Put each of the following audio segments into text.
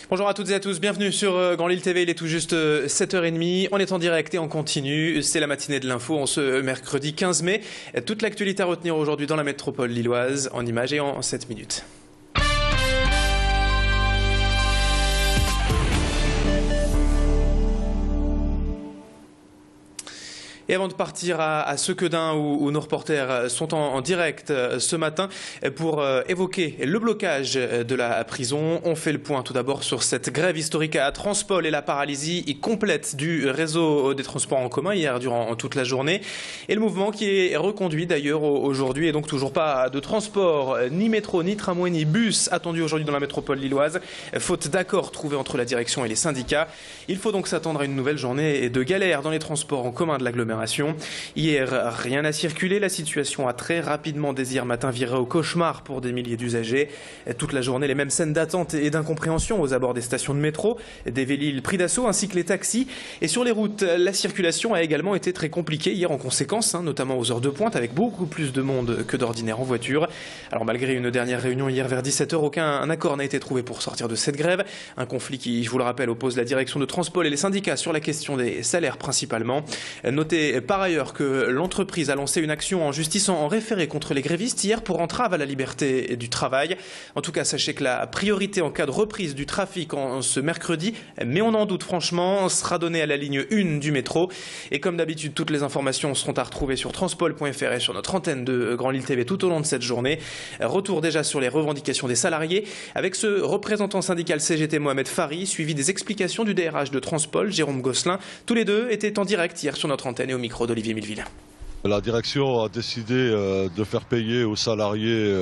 Bonjour à toutes et à tous, bienvenue sur Grand Lille TV, il est tout juste 7h30, on est en direct et en continu, c'est la matinée de l'info en ce mercredi 15 mai. Toute l'actualité à retenir aujourd'hui dans la métropole lilloise, en images et en 7 minutes. Et avant de partir à Sequedin où nos reporters sont en direct ce matin pour évoquer le blocage de la prison, on fait le point tout d'abord sur cette grève historique à Transpol et la paralysie complète du réseau des transports en commun hier durant toute la journée. Et le mouvement qui est reconduit d'ailleurs aujourd'hui et donc toujours pas de transport, ni métro, ni tramway, ni bus attendu aujourd'hui dans la métropole lilloise, faute d'accord trouvé entre la direction et les syndicats. Il faut donc s'attendre à une nouvelle journée de galère dans les transports en commun de l'agglomération. Hier, rien n'a circulé. La situation a très rapidement, dès hier matin, viré au cauchemar pour des milliers d'usagers. Toute la journée, les mêmes scènes d'attente et d'incompréhension aux abords des stations de métro, des Véliles pris d'assaut ainsi que les taxis. Et sur les routes, la circulation a également été très compliquée hier en conséquence, notamment aux heures de pointe, avec beaucoup plus de monde que d'ordinaire en voiture. Alors malgré une dernière réunion hier vers 17h, aucun accord n'a été trouvé pour sortir de cette grève. Un conflit qui, je vous le rappelle, oppose la direction de Transpol et les syndicats sur la question des salaires principalement. Notez par ailleurs que l'entreprise a lancé une action en justice en référé contre les grévistes hier pour entrave à la liberté du travail. En tout cas, sachez que la priorité en cas de reprise du trafic en ce mercredi, mais on en doute franchement, sera donnée à la ligne 1 du métro. Et comme d'habitude, toutes les informations seront à retrouver sur transpol.fr et sur notre antenne de Grand Lille TV tout au long de cette journée. Retour déjà sur les revendications des salariés avec ce représentant syndical CGT Mohamed Fari, suivi des explications du DRH de Transpol, Jérôme Gosselin. Tous les deux étaient en direct hier sur notre antenne et au micro d'Olivier Milleville. La direction a décidé de faire payer aux salariés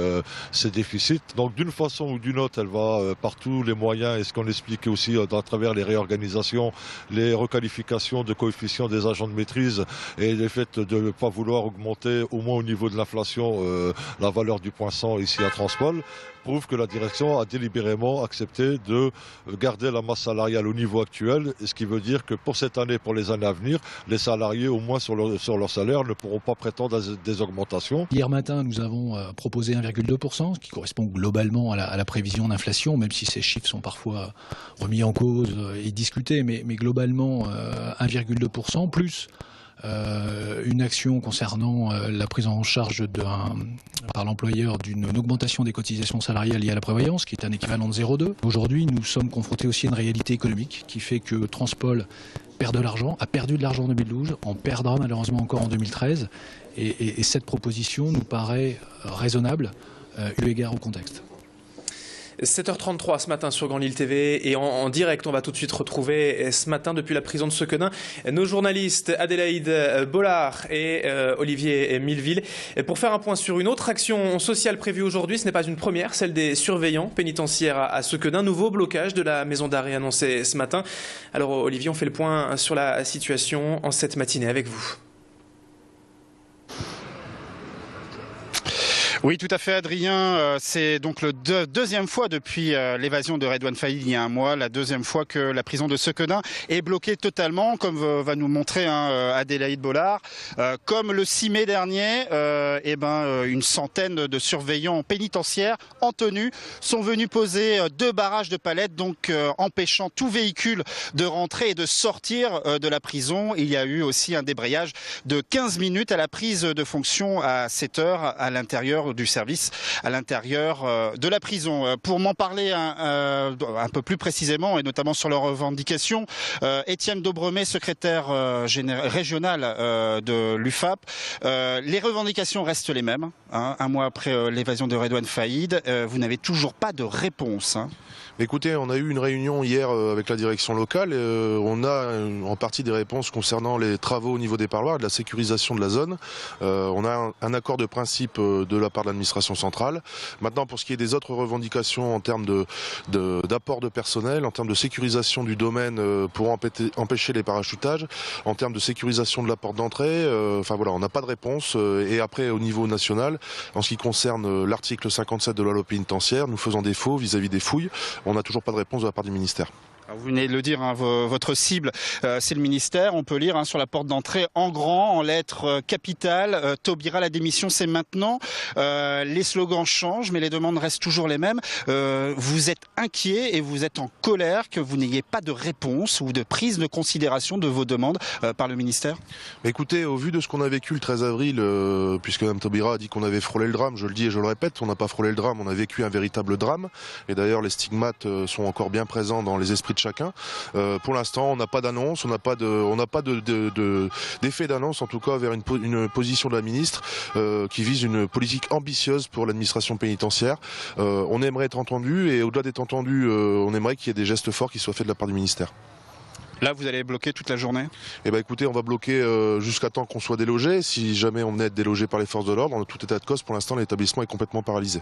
ces déficits. Donc d'une façon ou d'une autre, elle va par tous les moyens, et ce qu'on expliquait aussi à travers les réorganisations, les requalifications de coefficients des agents de maîtrise et le fait de ne pas vouloir augmenter au moins au niveau de l'inflation la valeur du point 100 ici à Transpol, prouve que la direction a délibérément accepté de garder la masse salariale au niveau actuel, ce qui veut dire que pour cette année, pour les années à venir, les salariés, au moins sur leur salaire, ne pourront pas prétendre à des augmentations. Hier matin, nous avons proposé 1,2%, ce qui correspond globalement à la prévision d'inflation, même si ces chiffres sont parfois remis en cause et discutés, mais globalement 1,2%, plus une action concernant la prise en charge par l'employeur d'une augmentation des cotisations salariales liées à la prévoyance, qui est un équivalent de 0,2. Aujourd'hui, nous sommes confrontés aussi à une réalité économique qui fait que Transpol perd de l'argent, a perdu de l'argent en 2012, en perdra malheureusement encore en 2013. Et cette proposition nous paraît raisonnable eu égard au contexte. 7h33 ce matin sur Grand Lille TV et en direct on va tout de suite retrouver ce matin depuis la prison de Sequedin nos journalistes Adélaïde Bollard et Olivier Milleville pour faire un point sur une autre action sociale prévue aujourd'hui. Ce n'est pas une première, celle des surveillants pénitentiaires à Sequedin. Nouveau blocage de la maison d'arrêt annoncé ce matin. Alors Olivier, on fait le point sur la situation en cette matinée avec vous. Oui, tout à fait, Adrien. C'est donc la deuxième fois depuis l'évasion de Redouane Faïd il y a un mois, la deuxième fois que la prison de Sequedin est bloquée totalement, comme va nous montrer Adélaïde Bollard. Comme le 6 mai dernier, une centaine de surveillants pénitentiaires en tenue sont venus poser 2 barrages de palettes, donc empêchant tout véhicule de rentrer et de sortir de la prison. Il y a eu aussi un débrayage de 15 minutes à la prise de fonction à 7 heures à l'intérieur du service à l'intérieur de la prison. Pour m'en parler un peu plus précisément et notamment sur leurs revendications, Étienne Dobremet, secrétaire régional de l'UFAP, les revendications restent les mêmes. Un mois après l'évasion de Redouane Faïd, vous n'avez toujours pas de réponse. Écoutez, on a eu une réunion hier avec la direction locale. On a en partie des réponses concernant les travaux au niveau des parloirs et de la sécurisation de la zone. On a un accord de principe de la part de l'administration centrale. Maintenant, pour ce qui est des autres revendications en termes d'apport de personnel, en termes de sécurisation du domaine pour empêcher les parachutages, en termes de sécurisation de la porte d'entrée, on n'a pas de réponse. Et après, au niveau national, en ce qui concerne l'article 57 de la loi pénitentiaire, nous faisons défaut vis-à-vis des fouilles. On n'a toujours pas de réponse de la part du ministère. Alors vous venez de le dire, hein, votre cible, c'est le ministère. On peut lire sur la porte d'entrée en grand, en lettres capitales, Taubira, la démission, c'est maintenant. Les slogans changent, mais les demandes restent toujours les mêmes. Vous êtes inquiet et vous êtes en colère que vous n'ayez pas de réponse ou de prise de considération de vos demandes par le ministère? Écoutez, au vu de ce qu'on a vécu le 13 avril, puisque Mme Taubira a dit qu'on avait frôlé le drame, je le dis et je le répète, on n'a pas frôlé le drame, on a vécu un véritable drame. Et d'ailleurs, les stigmates sont encore bien présents dans les esprits de chacun. Pour l'instant, on n'a pas d'annonce, on n'a pas d'effet d'annonce, en tout cas vers une position de la ministre qui vise une politique ambitieuse pour l'administration pénitentiaire. On aimerait être entendu et au-delà d'être entendu, on aimerait qu'il y ait des gestes forts qui soient faits de la part du ministère. Là, vous allez bloquer toute la journée? Eh ben, écoutez, on va bloquer jusqu'à temps qu'on soit délogé. Si jamais on venait être délogé par les forces de l'ordre, en tout état de cause, pour l'instant, l'établissement est complètement paralysé.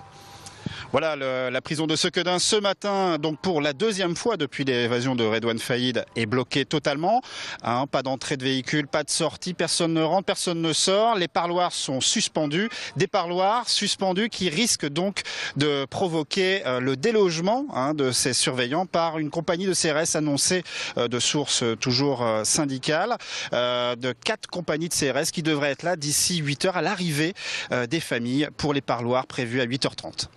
Voilà, la prison de Sequedin ce matin, donc pour la deuxième fois depuis l'évasion de Redouane Faïd, est bloquée totalement. Pas d'entrée de véhicule, pas de sortie, personne ne rentre, personne ne sort. Les parloirs sont suspendus, des parloirs suspendus qui risquent donc de provoquer le délogement de ces surveillants par une compagnie de CRS annoncée de sources toujours syndicales, de 4 compagnies de CRS qui devraient être là d'ici 8 heures à l'arrivée des familles pour les parloirs prévus à 8h30.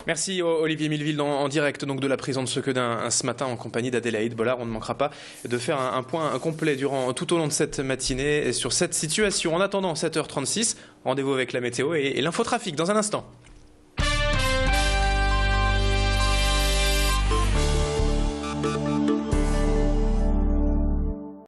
Merci Olivier Milleville en direct donc de la prison de Sequedin ce matin en compagnie d'Adélaïde Bollard. On ne manquera pas de faire un point complet tout au long de cette matinée sur cette situation. En attendant 7h36, rendez-vous avec la météo et l'infotrafic dans un instant.